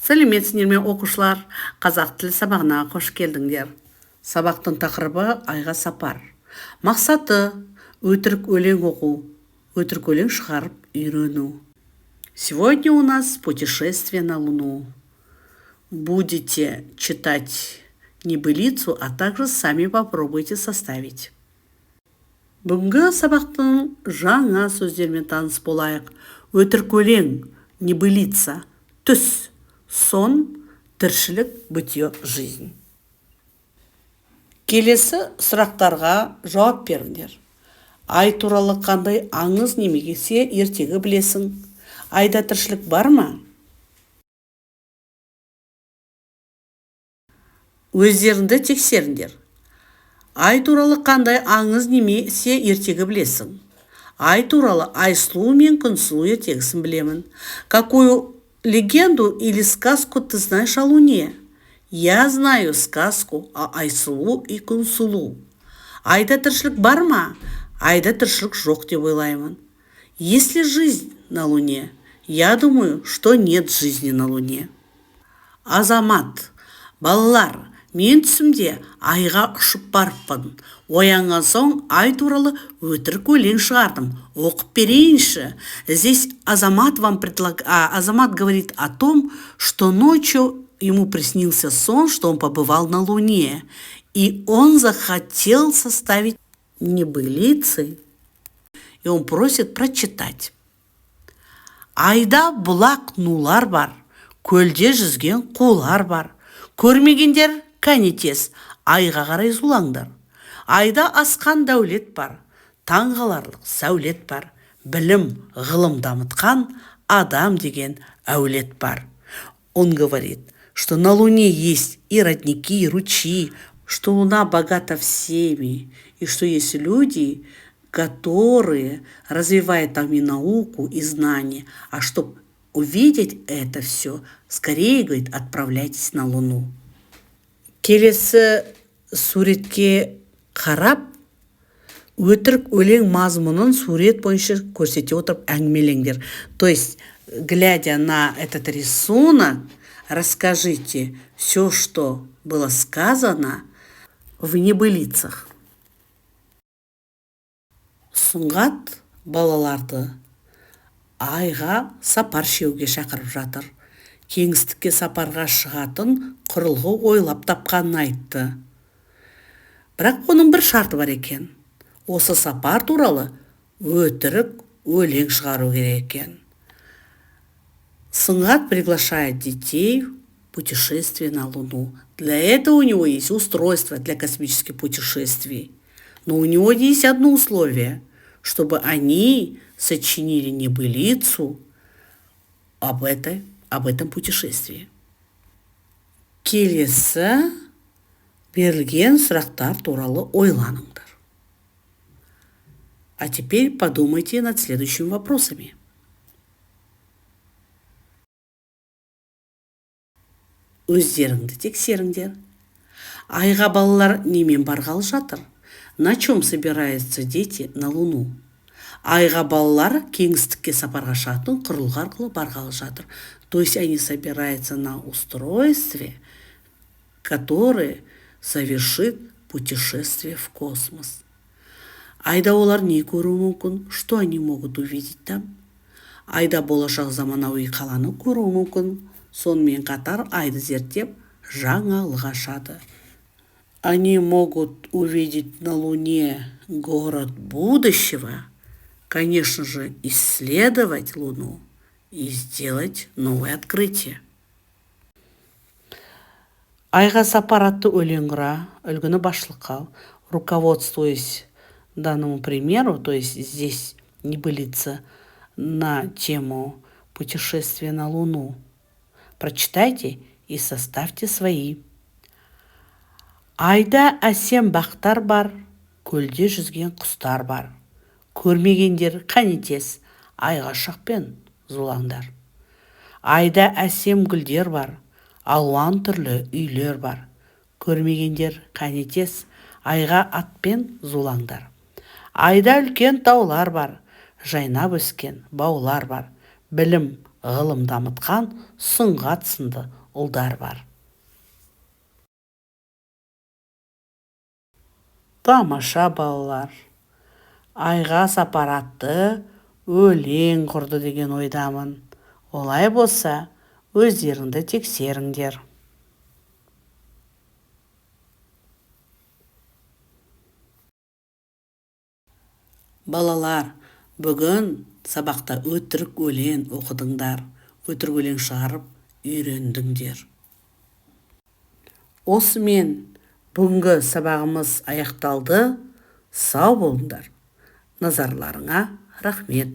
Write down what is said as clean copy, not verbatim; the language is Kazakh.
Сәлеметсіздер ме оқушылар? Қазақ тілі сабағына қош келдіңдер. Сабақтың тақырыбы айға сапар. Мақсаты өтірік өлең оқу, өтірік өлең шығарып үйрену. Сегодня у нас путешествие на Луну. Будете читать небылицу, а также сами попробуйте составить. Бүгінгі сабақтың жаңа сөздермен таныс болайық. Өтірік өлең, небылица, түс, сон, тіршілік, бытие, жизнь. Келесі сұрақтарға жауап беріңдер. Ай туралы қандай аңыз немесе ертегі білесің? Айда тіршілік бар ма? Өздеріңді тексеріңдер. Ай туралы қандай аңыз немесе ертегі білесің? Ай туралы Айсұлу мен Күнсұлу ертегісін білемін. Какую легенду или сказку ты знаешь о Луне? Я знаю сказку о Айсұлу и Күнсұлу. Айда тіршілік бар ма? Айда тіршілік жоқ деп ойлаймын. Есть ли жизнь на Луне? Я думаю, что нет жизни на Луне. Азамат, балалар, мен түсімде айға ұшып барыппын. Оянған соң ай туралы өтірік өлең шығардым. Оқып берейінші. Здесь Азамат говорит о том, что ночью ему приснился сон, что он побывал на Луне. И он захотел составить небылицы. И он просит прочитать. Айда бұлақ нулар бар. Көлде жүзген қулар бар. Көрмегендер кәнетес, айға қарай зулаңдар. Айда асқан дәулет бар, таңғаларлық сәулет бар, білім, ғылым дамытқан адам деген әулет бар. Он говорит, что на Луне есть и родники, и ручьи, что Луна богата всеми, и что есть люди, которые развивают там и науку, и знания. А чтобы увидеть это все, скорее, говорит, отправляйтесь на Луну. Келесі суретке қарап, өтірік өлең мазмұнын сурет бойынша көрсете отырып әңгімелеңдер. То есть, глядя на этот рисунок, расскажите все, что было сказано в небылицах. Сұңғат балаларды айға сапар шеуге шақырып жатыр. Кеңістікке сапарға шығатын құрылғы ойлап тапқанын айтты. Бірақ оның бір шарты бар екен. Осы сапар туралы өтірік өлең шығару керек екен. Сұңғат приглашает детей в путешествие на Луну. Для этого у него есть устройство для космических путешествий. Но у него есть одно условие, чтобы они сочинили небылицу об этом путешествии. Келесі берілген сұрақтар туралы ойланыңдар. А теперь подумайте над следующими вопросами. Өздеріңді тексеріңдер. Айға балалар немен барғалы жатыр? На чем собираются дети на Луну? Айға балалар кеңістікке сапарға шығатын құрылғы арқылы барғалы жатыр. То есть они собираются на устройстве, которое совершит путешествие в космос. Айда олар не көру мүмкін? Что они могут увидеть там? Айда болашақ заманауи қаланы көру мүмкін. Сонымен қатар айды зерттеп жаңалық ашады. Они могут увидеть на Луне город будущего, конечно же, исследовать Луну и сделать новое открытие. Айға сапар атты өлең құра, үлгіні басшылыққа ал. Руководствуясь данному примеру, то есть здесь небылица на тему путешествия на Луну, прочитайте и составьте свои. Айда әсем бақтар бар, көлде жүзген құстар бар. Көрмегендер қанетес, айға шықпен зулаңдар. Айда әсем гүлдер бар, алуан түрлі үйлер бар. Көрмегендер қанетес, айға атпен зулаңдар. Айда үлкен таулар бар, жайнап өскен баулар бар. Білім, ғылым дамытқан Сұңғат сынды ұлдар бар. Тамаша балалар, айға сапар атты өлең құрды деген ойдамын. Олай болса, өздеріңді тексеріңдер. Балалар, бүгін сабақта өтірік өлең оқыдыңдар, өтірік өлең шығарып үйрендіңдер. Осымен бүгінгі сабағымыз аяқталды. Сау болыңдар. Назарларыңа рахмет.